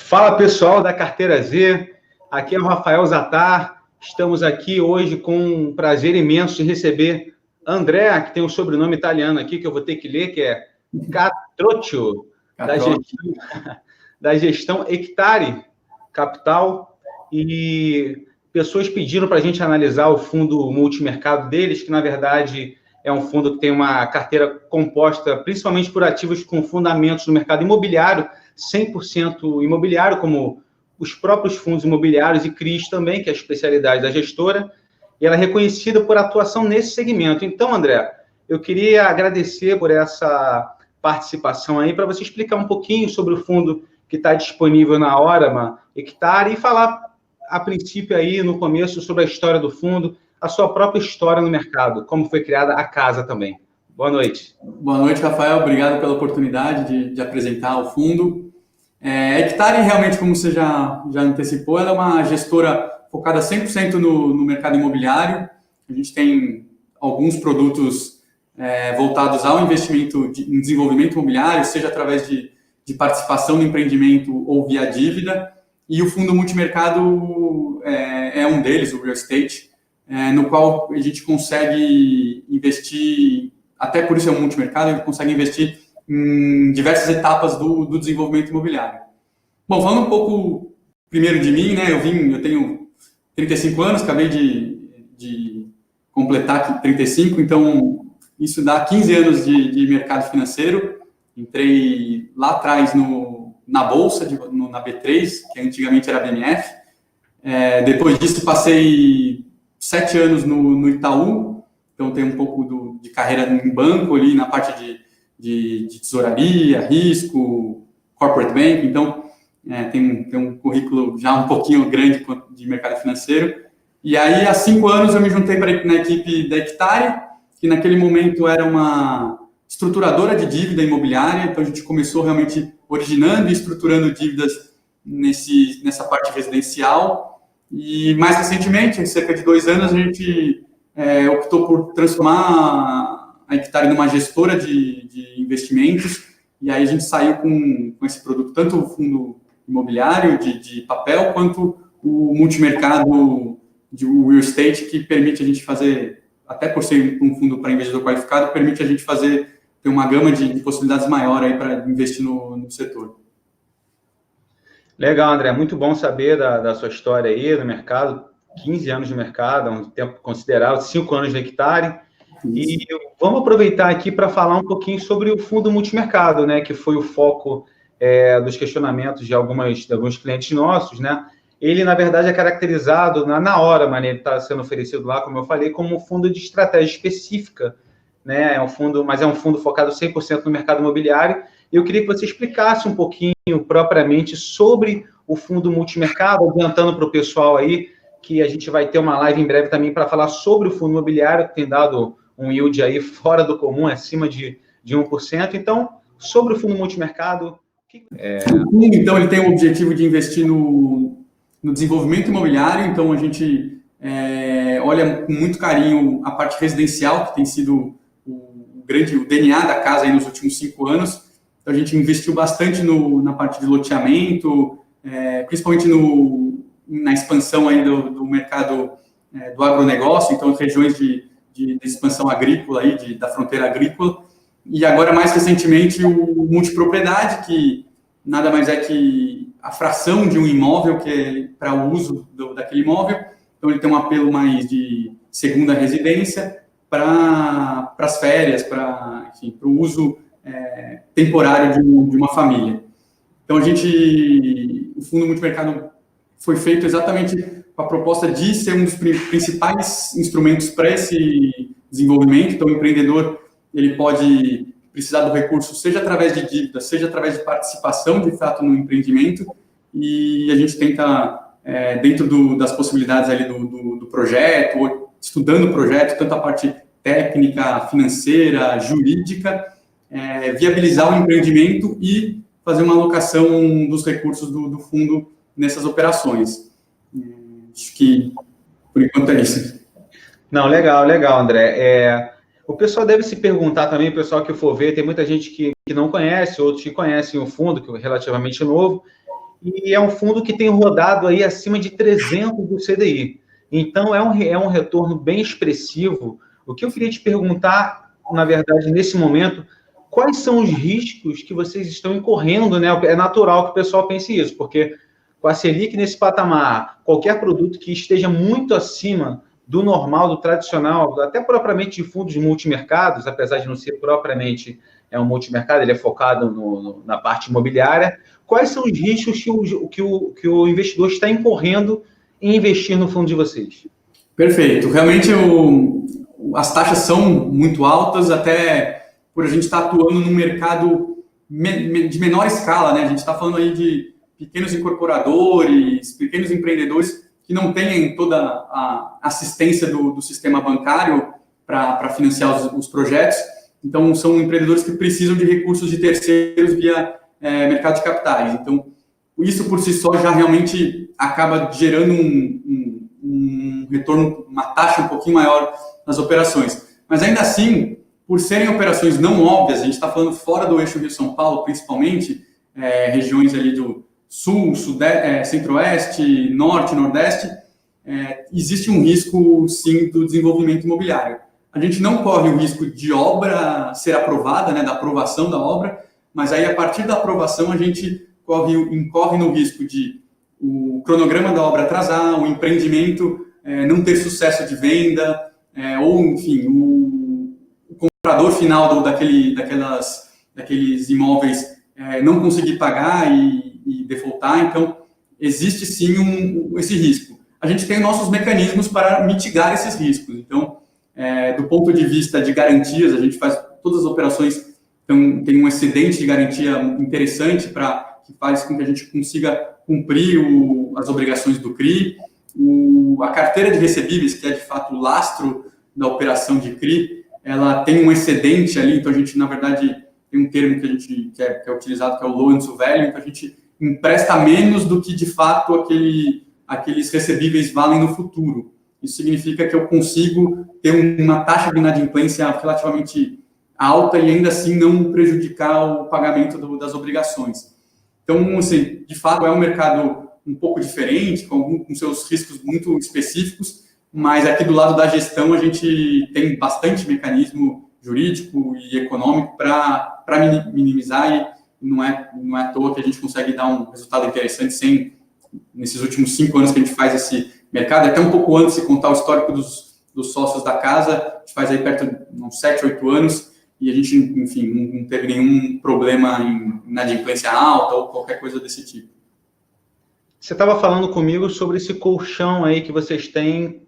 Fala pessoal da Carteira Z, aqui é o Rafael Zattar. Estamos aqui hoje com um prazer imenso de receber André, que tem um sobrenome italiano aqui que eu vou ter que ler, que é Catroccio, da gestão Hectare Capital. E pessoas pediram para a gente analisar o fundo multimercado deles, que na verdade é um fundo que tem uma carteira composta principalmente por ativos com fundamentos no mercado imobiliário, 100% imobiliário, como os próprios fundos imobiliários e CRIs também, que é a especialidade da gestora, e ela é reconhecida por atuação nesse segmento. Então, André, eu queria agradecer por essa participação aí, para você explicar um pouquinho sobre o fundo que está disponível na Orama Hectare e falar, a princípio, aí no começo, sobre a história do fundo, a sua própria história no mercado, como foi criada a casa também. Boa noite. Boa noite, Rafael. Obrigado pela oportunidade de apresentar o fundo. Hectare, realmente, como você já antecipou, ela é uma gestora focada 100% no mercado imobiliário. A gente tem alguns produtos voltados ao investimento em desenvolvimento imobiliário, seja através de participação no empreendimento ou via dívida. E o fundo multimercado é um deles, o Real Estate, no qual a gente consegue investir, até por isso é um multimercado, a gente consegue investir em diversas etapas do desenvolvimento imobiliário. Bom, falando um pouco primeiro de mim, né? Eu tenho 35 anos, acabei de completar aqui 35, então isso dá 15 anos de mercado financeiro. Entrei lá atrás na Bolsa, na B3, que antigamente era a BMF. Depois disso, passei 7 anos no Itaú, então tenho um pouco de carreira em banco ali, na parte de tesouraria, risco, corporate bank, então tem um currículo já um pouquinho grande de mercado financeiro. E aí, há 5 anos, eu me juntei na equipe da Hectare, que naquele momento era uma estruturadora de dívida imobiliária, então a gente começou realmente originando e estruturando dívidas nessa parte residencial. E mais recentemente, em cerca de 2 anos, a gente optou por transformar a Hectare numa gestora de investimentos, e aí a gente saiu com esse produto, tanto o fundo imobiliário de papel, quanto o multimercado de real estate, que permite a gente fazer, até por ser um fundo para investidor qualificado, permite a gente ter uma gama de possibilidades maior aí para investir no setor. Legal, André. Muito bom saber da sua história aí no mercado. 15 anos de mercado, é um tempo considerável, 5 anos de Hectare. E vamos aproveitar aqui para falar um pouquinho sobre o fundo multimercado, né, que foi o foco dos questionamentos de alguns clientes nossos, né? Ele, na verdade, é caracterizado na Orama, né? Ele está sendo oferecido lá, como eu falei, como um fundo de estratégia específica, né? Mas é um fundo focado 100% no mercado imobiliário. Eu queria que você explicasse um pouquinho propriamente sobre o fundo multimercado, adiantando para o pessoal aí que a gente vai ter uma live em breve também para falar sobre o fundo imobiliário, que tem dado um yield aí fora do comum, acima de 1%. Então, sobre o fundo multimercado... Então, ele tem o objetivo de investir no desenvolvimento imobiliário, então a gente olha com muito carinho a parte residencial, que tem sido o DNA da casa aí nos últimos 5 anos. Então, a gente investiu bastante na parte de loteamento, principalmente na expansão aí do mercado do agronegócio, então regiões de expansão agrícola aí, da fronteira agrícola. E agora, mais recentemente, o multipropriedade, que nada mais é que a fração de um imóvel que é para o uso daquele imóvel. Então, ele tem um apelo mais de segunda residência para as férias, para o uso temporário de uma família. Então, o fundo multimercado foi feito exatamente com a proposta de ser um dos principais instrumentos para esse desenvolvimento. Então, o empreendedor ele pode precisar do recurso, seja através de dívida, seja através de participação, de fato, no empreendimento, e a gente tenta, dentro das possibilidades ali do projeto, ou estudando o projeto, tanto a parte técnica, financeira, jurídica, viabilizar o empreendimento e fazer uma alocação dos recursos do fundo nessas operações. Acho que, por enquanto, é isso. Não, legal, André. O pessoal deve se perguntar também, o pessoal que for ver, tem muita gente que não conhece, outros que conhecem o fundo, que é relativamente novo, e é um fundo que tem rodado aí acima de 300 do CDI. Então, é um retorno bem expressivo. O que eu queria te perguntar, na verdade, nesse momento, quais são os riscos que vocês estão incorrendo, né? É natural que o pessoal pense isso, porque com a Selic nesse patamar, qualquer produto que esteja muito acima do normal, do tradicional, até propriamente de fundos multimercados, apesar de não ser propriamente um multimercado, ele é focado na parte imobiliária. Quais são os riscos que o investidor está incorrendo em investir no fundo de vocês? Perfeito. Realmente, as taxas são muito altas, até por a gente estar atuando num mercado de menor escala, né? A gente está falando aí de pequenos incorporadores, pequenos empreendedores que não têm toda a assistência do sistema bancário para financiar os projetos. Então, são empreendedores que precisam de recursos de terceiros via mercado de capitais. Então, isso por si só já realmente acaba gerando um retorno, uma taxa um pouquinho maior nas operações. Mas ainda assim, por serem operações não óbvias, a gente está falando fora do eixo Rio-São Paulo, principalmente, regiões ali do Sul, Sudeste, Centro-Oeste, Norte, Nordeste, existe um risco, sim, do desenvolvimento imobiliário. A gente não corre o risco de obra ser aprovada, né, da aprovação da obra, mas aí, a partir da aprovação, a gente incorre no risco de o cronograma da obra atrasar, o empreendimento não ter sucesso de venda, ou, enfim, o comprador final daqueles imóveis não conseguir pagar e defaultar. Então, existe sim esse risco. A gente tem nossos mecanismos para mitigar esses riscos. Então, do ponto de vista de garantias, a gente faz todas as operações, então, tem um excedente de garantia interessante que faz com que a gente consiga cumprir as obrigações do CRI. A carteira de recebíveis, que é de fato o lastro da operação de CRI, ela tem um excedente ali, então a gente, na verdade, tem um termo que é utilizado, que é o loan to value, então a gente empresta menos do que, de fato, aqueles recebíveis valem no futuro. Isso significa que eu consigo ter uma taxa de inadimplência relativamente alta e ainda assim não prejudicar o pagamento das obrigações. Então, assim, de fato, é um mercado um pouco diferente, com seus riscos muito específicos, mas aqui do lado da gestão a gente tem bastante mecanismo jurídico e econômico para minimizar, e não é à toa que a gente consegue dar um resultado interessante nesses últimos 5 anos que a gente faz esse mercado, até um pouco antes de contar o histórico dos sócios da casa, a gente faz aí perto de uns 7, 8 anos, e a gente, enfim, não teve nenhum problema em inadimplência alta ou qualquer coisa desse tipo. Você estava falando comigo sobre esse colchão aí que vocês têm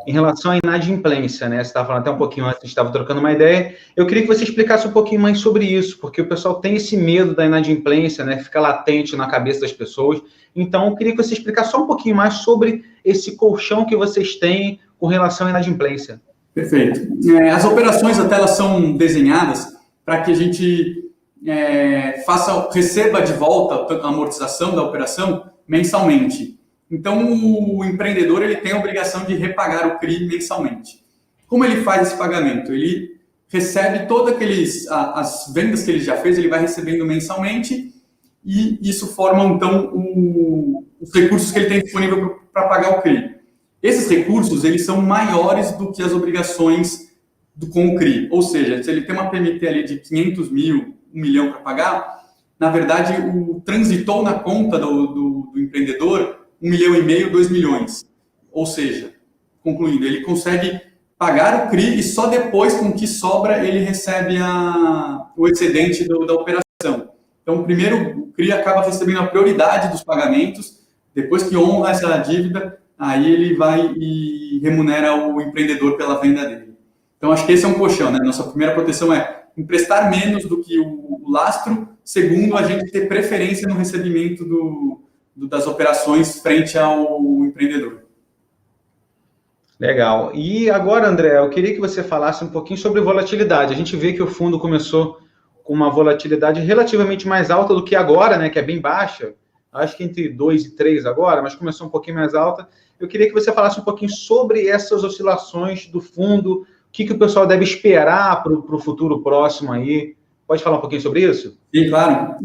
em relação à inadimplência, né? Você estava falando até um pouquinho antes, a gente estava trocando uma ideia. Eu queria que você explicasse um pouquinho mais sobre isso, porque o pessoal tem esse medo da inadimplência, né? Fica latente na cabeça das pessoas. Então, eu queria que você explicasse só um pouquinho mais sobre esse colchão que vocês têm com relação à inadimplência. Perfeito. As operações até elas são desenhadas para que a gente receba de volta a amortização da operação mensalmente. Então, o empreendedor ele tem a obrigação de repagar o CRI mensalmente. Como ele faz esse pagamento? Ele recebe todas as vendas que ele já fez, ele vai recebendo mensalmente, e isso forma, então, os recursos que ele tem disponível para pagar o CRI. Esses recursos, eles são maiores do que as obrigações com o CRI. Ou seja, se ele tem uma PMT ali de 500 mil, 1 milhão para pagar, na verdade, transitou na conta do empreendedor 1,5 milhão, 2 milhões. Ou seja, concluindo, ele consegue pagar o CRI e só depois, com o que sobra, ele recebe o excedente da operação. Então, primeiro, o CRI acaba recebendo a prioridade dos pagamentos, depois que honra essa dívida, aí ele vai e remunera o empreendedor pela venda dele. Então, acho que esse é um colchão, né? Nossa primeira proteção é emprestar menos do que o lastro. Segundo, a gente ter preferência no recebimento das operações frente ao empreendedor. Legal. E agora, André, eu queria que você falasse um pouquinho sobre volatilidade. A gente vê que o fundo começou com uma volatilidade relativamente mais alta do que agora, né? Que é bem baixa. Acho que entre 2 e 3 agora, mas começou um pouquinho mais alta. Eu queria que você falasse um pouquinho sobre essas oscilações do fundo, o que o pessoal deve esperar para o futuro próximo aí. Pode falar um pouquinho sobre isso? Sim, claro.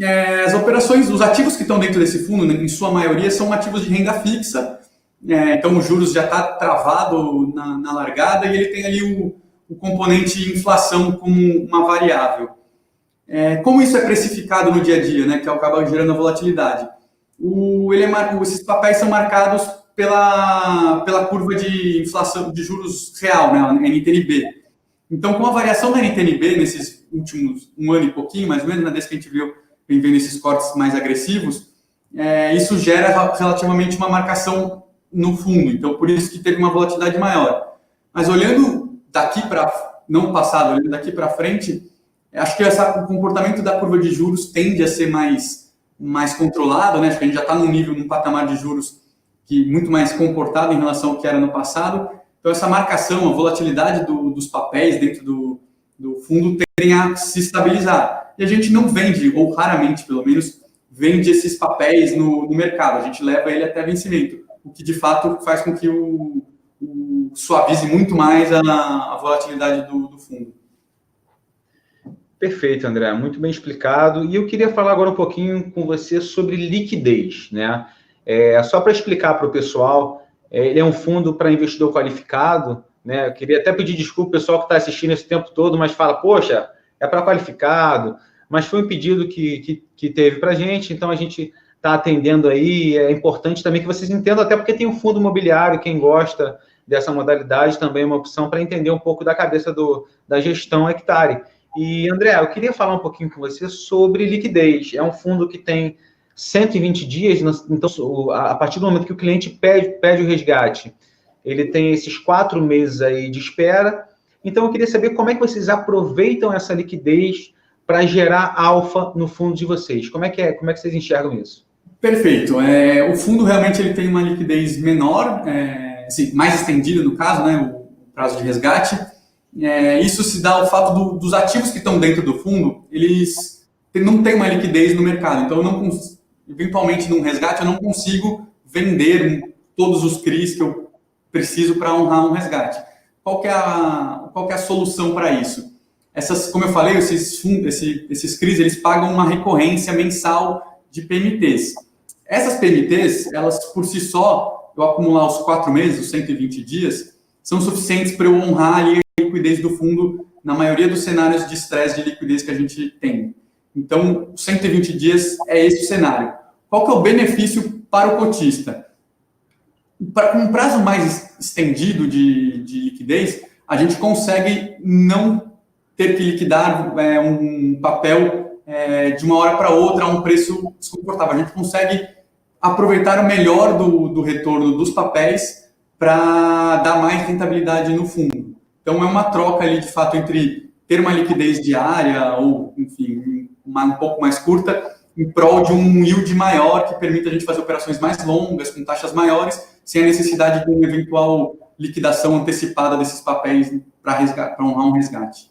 As operações, os ativos que estão dentro desse fundo, né, em sua maioria, são ativos de renda fixa. Então, os juros já está travado na largada e ele tem ali o componente inflação como uma variável. Como isso é precificado no dia a dia, né, que acaba gerando a volatilidade? Esses papéis são marcados pela curva de inflação de juros real, né, a NTNB. Então, com a variação da NTNB nesses últimos um ano e pouquinho, mais ou menos, né, desde que a gente vem vendo esses cortes mais agressivos, isso gera relativamente uma marcação no fundo. Então, por isso que teve uma volatilidade maior. Mas olhando daqui para, não passado, olhando daqui para frente, acho que o comportamento da curva de juros tende a ser mais controlado, né? Acho que a gente já está num patamar de juros muito mais comportado em relação ao que era no passado. Então, essa marcação, a volatilidade dos papéis dentro do fundo tendem a se estabilizar. E a gente não vende, ou raramente, pelo menos, vende esses papéis no mercado. A gente leva ele até vencimento, o que, de fato, faz com que suavize muito mais a volatilidade do fundo. Perfeito, André. Muito bem explicado. E eu queria falar agora um pouquinho com você sobre liquidez, né? Só para explicar para o pessoal, ele é um fundo para investidor qualificado, né? Eu queria até pedir desculpa ao pessoal que está assistindo esse tempo todo, mas fala, poxa, é para qualificado, mas foi um pedido que teve para a gente, então a gente está atendendo aí. É importante também que vocês entendam, até porque tem um fundo imobiliário, quem gosta dessa modalidade também é uma opção para entender um pouco da cabeça da gestão Hectare. E, André, eu queria falar um pouquinho com você sobre liquidez. É um fundo que tem 120 dias, então, a partir do momento que o cliente pede o resgate, ele tem esses 4 meses aí de espera. Então, eu queria saber como é que vocês aproveitam essa liquidez para gerar alfa no fundo de vocês. Como é que vocês enxergam isso? Perfeito. O fundo realmente ele tem uma liquidez menor, assim, mais estendida no caso, né, o prazo de resgate. Isso se dá ao fato dos ativos que estão dentro do fundo, eles não têm uma liquidez no mercado. Então, eventualmente, num resgate, eu não consigo vender todos os CRIs que eu preciso para honrar um resgate. Qual que é a solução para isso? Como eu falei, esses CRIs, eles pagam uma recorrência mensal de PMTs. Essas PMTs, elas por si só, eu acumular os 4 meses, os 120 dias, são suficientes para eu honrar ali a liquidez do fundo na maioria dos cenários de estresse de liquidez que a gente tem. Então, 120 dias é esse o cenário. Qual que é o benefício para o cotista? Com um prazo mais estendido de liquidez, a gente consegue não ter que liquidar um papel de uma hora para outra a um preço desconfortável. A gente consegue aproveitar o melhor do retorno dos papéis para dar mais rentabilidade no fundo. Então, é uma troca ali, de fato, entre ter uma liquidez diária ou, enfim, um pouco mais curta, em prol de um yield maior que permita a gente fazer operações mais longas, com taxas maiores, sem a necessidade de uma eventual liquidação antecipada desses papéis para honrar um resgate.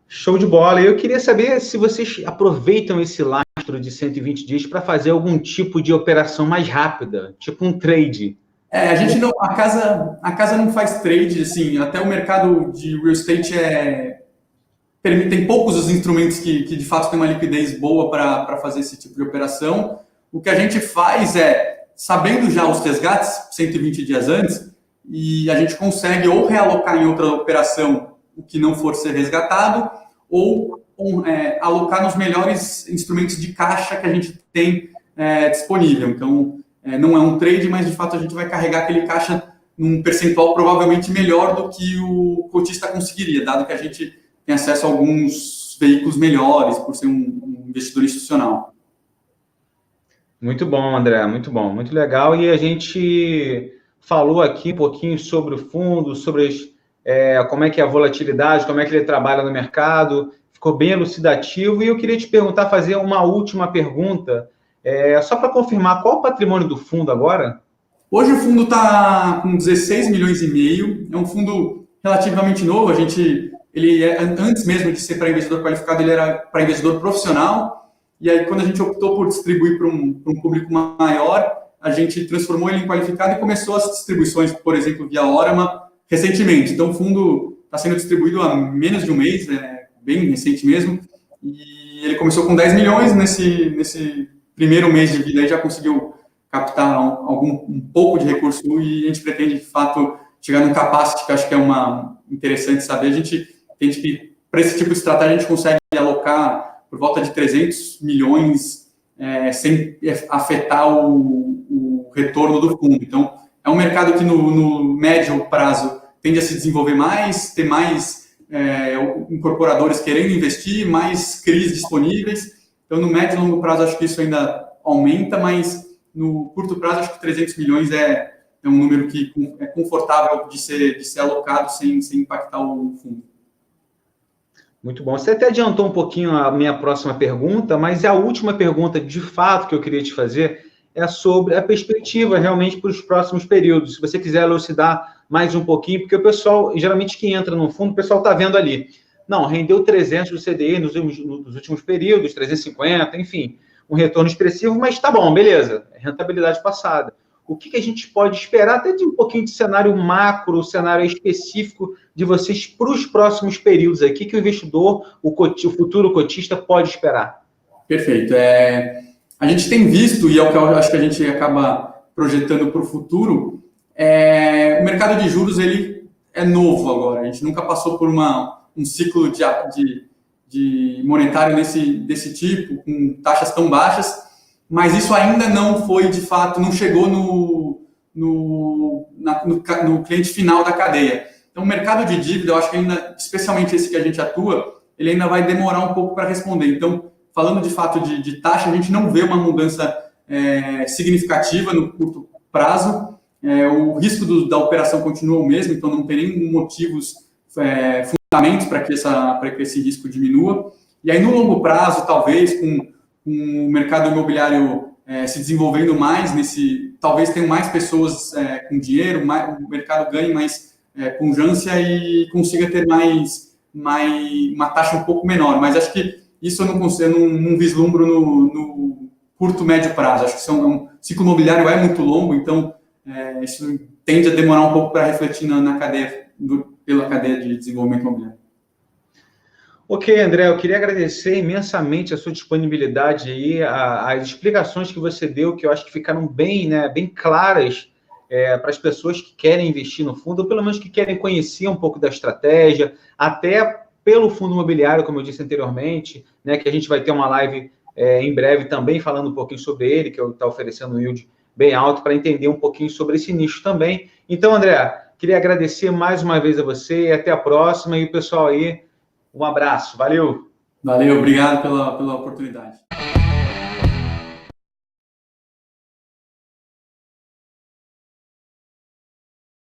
Show de bola. Eu queria saber se vocês aproveitam esse lastro de 120 dias para fazer algum tipo de operação mais rápida, tipo um trade. A gente não, a casa não faz trade, assim, até o mercado de real estate tem poucos os instrumentos que de fato têm uma liquidez boa para fazer esse tipo de operação. O que a gente faz sabendo já os resgates 120 dias antes, e a gente consegue ou realocar em outra operação o que não for ser resgatado, ou alocar nos melhores instrumentos de caixa que a gente tem disponível. Então, não é um trade, mas de fato a gente vai carregar aquele caixa num percentual provavelmente melhor do que o cotista conseguiria, dado que a gente tem acesso a alguns veículos melhores, por ser um investidor institucional. Muito bom, André, muito bom, muito legal. E a gente falou aqui um pouquinho sobre o fundo, sobre como é que é a volatilidade, como é que ele trabalha no mercado, ficou bem elucidativo. E eu queria te perguntar, fazer uma última pergunta, só para confirmar, qual o patrimônio do fundo agora? Hoje o fundo está com 16 milhões e meio, é um fundo relativamente novo, antes mesmo de ser para investidor qualificado, ele era para investidor profissional, e aí quando a gente optou por distribuir para um público maior, a gente transformou ele em qualificado e começou as distribuições, por exemplo, via Orama, recentemente. Então o fundo está sendo distribuído há menos de um mês, bem recente mesmo, E ele começou com 10 milhões, nesse primeiro mês de vida aí já conseguiu captar um pouco de recurso e a gente pretende, de fato, chegar num capacity, que eu acho que é interessante saber. A gente entende que, para esse tipo de estratégia, a gente consegue alocar por volta de 300 milhões sem afetar o retorno do fundo. Então, é um mercado que no médio prazo tende a se desenvolver mais, ter mais incorporadores querendo investir, mais CRIs disponíveis. Então, no médio e longo prazo, acho que isso ainda aumenta, mas no curto prazo, acho que 300 milhões é um número que é confortável de ser alocado sem impactar o fundo. Muito bom. Você até adiantou um pouquinho a minha próxima pergunta, mas a última pergunta, de fato, que eu queria te fazer é sobre a perspectiva realmente para os próximos períodos. Se você quiser elucidar mais um pouquinho, porque o pessoal, geralmente, que entra no fundo, o pessoal está vendo ali. Não, rendeu 300 do CDI nos últimos períodos, 350, enfim, um retorno expressivo, mas tá bom, beleza, rentabilidade passada. O que a gente pode esperar, até de um pouquinho de cenário macro, cenário específico de vocês para os próximos períodos aqui, que o investidor, o futuro cotista, pode esperar? Perfeito. A gente tem visto, e é o que eu acho que a gente acaba projetando para o futuro, o mercado de juros ele é novo agora. A gente nunca passou por um ciclo de monetário desse tipo, com taxas tão baixas, mas isso ainda não foi, de fato, não chegou no cliente final da cadeia. Então, o mercado de dívida, eu acho que ainda, especialmente esse que a gente atua, ele ainda vai demorar um pouco para responder. Então, falando de fato de taxa, a gente não vê uma mudança significativa no curto prazo. O risco da operação continua o mesmo, então não tem nenhum motivos fundamentos para que esse risco diminua. E aí, no longo prazo, talvez, com o mercado imobiliário se desenvolvendo mais, talvez tenham mais pessoas com dinheiro, o mercado ganhe mais pujança e consiga ter uma taxa um pouco menor. Mas acho que isso eu não vislumbro no curto, médio prazo. Acho que o ciclo imobiliário é muito longo, então isso tende a demorar um pouco para refletir pela cadeia de desenvolvimento imobiliário. Ok, André, eu queria agradecer imensamente a sua disponibilidade aí, as explicações que você deu, que eu acho que ficaram bem claras para as pessoas que querem investir no fundo, ou pelo menos que querem conhecer um pouco da estratégia, até pelo fundo imobiliário, como eu disse anteriormente, né, que a gente vai ter uma live em breve também falando um pouquinho sobre ele, que está oferecendo um yield bem alto, para entender um pouquinho sobre esse nicho também. Então, André, queria agradecer mais uma vez a você, e até a próxima, e o pessoal aí, um abraço, valeu! Valeu, obrigado pela oportunidade.